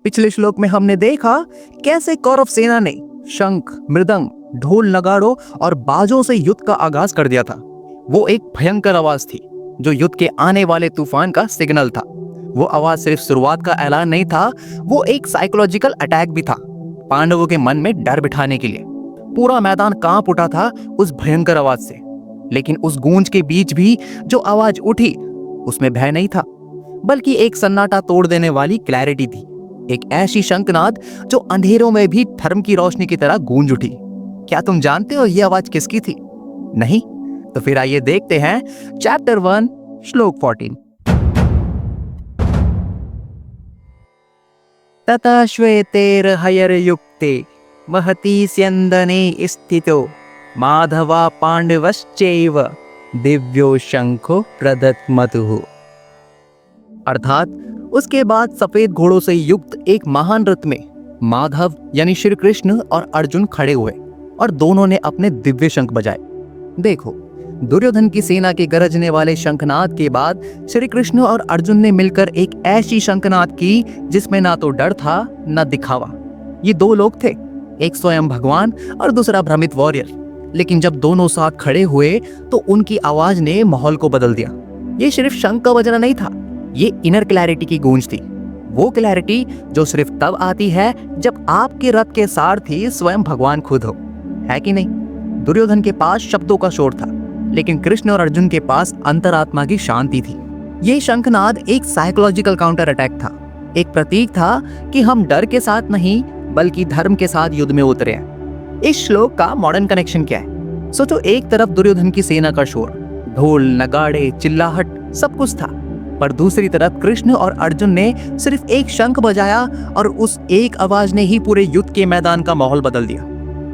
पिछले श्लोक में हमने देखा कैसे कौरव सेना ने शंख, मृदंग, ढोल, नगाड़ों और बाजों से युद्ध का आगाज कर दिया था। वो एक भयंकर आवाज थी जो युद्ध के आने वाले तूफान का सिग्नल था। वो आवाज सिर्फ शुरुआत का ऐलान नहीं था, वो एक साइकोलॉजिकल अटैक भी था, पांडवों के मन में डर बिठाने के लिए। पूरा मैदान कांप उठा था उस भयंकर आवाज से। लेकिन उस गूंज के बीच भी जो आवाज उठी उसमें भय नहीं था, बल्कि एक सन्नाटा तोड़ देने वाली क्लैरिटी थी। एक ऐसी शंखनाद जो अंधेरों में भी धर्म की रोशनी की तरह गूंज उठी। क्या तुम जानते हो ये आवाज किसकी थी? नहीं? तो फिर आइए देखते हैं चैप्टर 1 श्लोक 14। तथा श्वेतेर्हयर्युक्ते महती स्यन्दने स्थितो माधवा पांडवश्चैव दिव्यो शंखो प्रदत्मतुः। अर्थात उसके बाद सफेद घोड़ों से युक्त एक महान रथ में माधव यानी श्री कृष्ण और अर्जुन खड़े हुए और दोनों ने अपने दिव्य शंख बजाए। देखो, दुर्योधन की सेना के गरजने वाले शंखनाद के बाद श्री कृष्ण और अर्जुन ने मिलकर एक ऐसी शंखनाद की जिसमें ना तो डर था न दिखावा। ये दो लोग थे, एक स्वयं भगवान और दूसरा भ्रमित वॉरियर। लेकिन जब दोनों साथ खड़े हुए तो उनकी आवाज ने माहौल को बदल दिया। ये सिर्फ शंख का बजना नहीं था, ये इनर क्लैरिटी की गूंज थी। वो क्लैरिटी जो सिर्फ तब आती है जब आपके रथ के सारथी स्वयं भगवान खुद हो, है कि नहीं? दुर्योधन के पास शब्दों का शोर था, लेकिन कृष्ण और अर्जुन के पास अंतरात्मा की शांति थी। ये शंखनाद एक साइकोलॉजिकल काउंटर अटैक था, एक प्रतीक था कि हम डर के साथ नहीं बल्कि धर्म के साथ युद्ध में उतरे हैं। इस श्लोक का मॉडर्न कनेक्शन क्या है? सोचो, एक तरफ दुर्योधन की सेना का शोर, ढोल, नगाड़े, चिल्लाहट, सब कुछ था, पर दूसरी तरफ कृष्ण और अर्जुन ने सिर्फ एक शंख बजाया और उस एक आवाज ने ही पूरे युद्ध के मैदान का माहौल बदल दिया।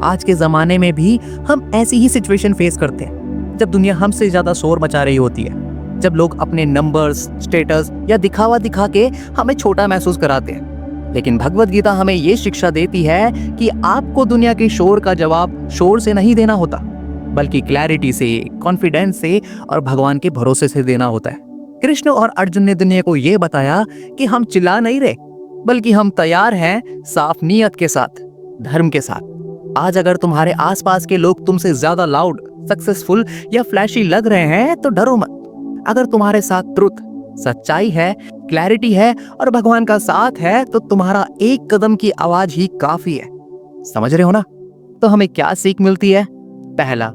आज के जमाने में भी हम ऐसी ही सिचुएशन फेस करते हैं, जब दुनिया हमसे ज्यादा शोर मचा रही होती है, जब लोग अपने नंबर्स, स्टेटस या दिखावा दिखा के हमें छोटा महसूस कराते हैं। लेकिन भगवत गीता हमें ये शिक्षा देती है कि आपको दुनिया के शोर का जवाब शोर से नहीं देना होता, बल्कि क्लैरिटी से, कॉन्फिडेंस से और भगवान के भरोसे से देना होता है। कृष्ण और अर्जुन ने दुनिया को यह बताया कि हम चिल्ला नहीं रहे, बल्कि हम तैयार हैं साफ नीयत के साथ, धर्म के साथ। आज अगर तुम्हारे आसपास के लोग तुमसे ज्यादा लाउड, सक्सेसफुल या फ्लैशी लग रहे हैं तो डरो मत। अगर तुम्हारे साथ ट्रुथ, सच्चाई है, क्लैरिटी है और भगवान का साथ है तो तुम्हारा एक कदम की आवाज ही काफी है। समझ रहे हो ना? तो हमें क्या सीख मिलती है? पहला,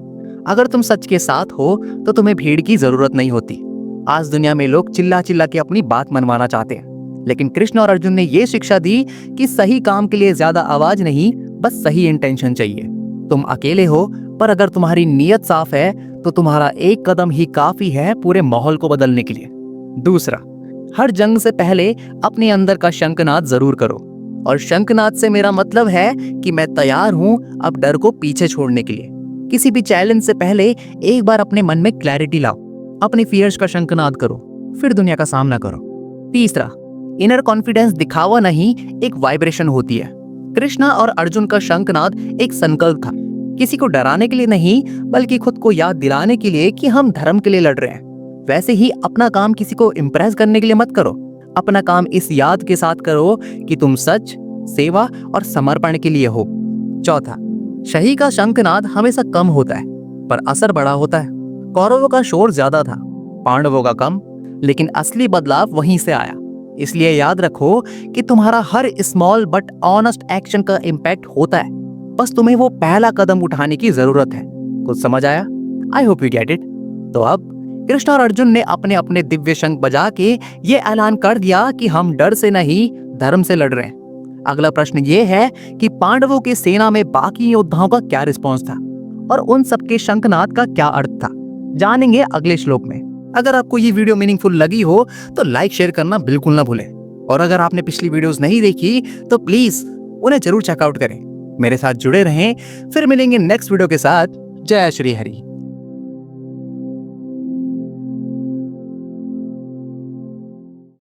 अगर तुम सच के साथ हो तो तुम्हें भीड़ की जरूरत नहीं होती। आज दुनिया में लोग चिल्ला चिल्ला के अपनी बात मनवाना चाहते हैं, लेकिन कृष्ण और अर्जुन ने ये शिक्षा दी कि सही काम के लिए ज्यादा आवाज नहीं, बस सही इंटेंशन चाहिए। तुम अकेले हो, पर अगर तुम्हारी नीयत साफ है तो तुम्हारा एक कदम ही काफी है पूरे माहौल को बदलने के लिए। दूसरा, हर जंग से पहले अपने अंदर का शंखनाद जरूर करो। और शंखनाद से मेरा मतलब है कि मैं तैयार हूं अब डर को पीछे छोड़ने के लिए। किसी भी चैलेंज से पहले एक बार अपने मन में क्लैरिटी लाओ, अपने फियर्स का शंखनाद करो, फिर दुनिया का सामना करो। तीसरा, इनर कॉन्फिडेंस दिखावा नहीं, एक वाइब्रेशन होती है। कृष्णा और अर्जुन का शंखनाद एक संकल्प था, किसी को डराने के लिए नहीं, बल्कि खुद को याद दिलाने के लिए कि हम धर्म के लिए लड़ रहे हैं। वैसे ही अपना काम किसी को इम्प्रेस करने के लिए मत करो, अपना काम इस याद के साथ करो कि तुम सच, सेवा और समर्पण के लिए हो। चौथा, शही का शंखनाद हमेशा कम होता है पर असर बड़ा होता है। कौरवों का शोर ज्यादा था, पांडवों का कम, लेकिन असली बदलाव वहीं से आया। इसलिए याद रखो कि तुम्हारा हर स्मॉल बट ऑनेस्ट एक्शन का इम्पैक्ट होता है, बस तुम्हें वो पहला कदम उठाने की जरूरत है। कुछ समझ आया? I hope you get it. तो अब कृष्ण और अर्जुन ने अपने अपने दिव्य शंख बजा के ये ऐलान कर दिया कि हम डर से नहीं, धर्म से लड़ रहे हैं। अगला प्रश्न ये है कि पांडवों की सेना में बाकी योद्धाओं का क्या रिस्पॉन्स था और उन सबके शंखनाद का क्या अर्थ था, जानेंगे अगले श्लोक में। अगर आपको ये वीडियो मीनिंगफुल लगी हो तो लाइक शेयर करना बिल्कुल ना भूलें, और अगर आपने पिछली वीडियोस नहीं देखी तो प्लीज उन्हें जरूर चेकआउट करें। मेरे साथ जुड़े रहें, फिर मिलेंगे नेक्स्ट वीडियो के साथ। जय श्री हरि।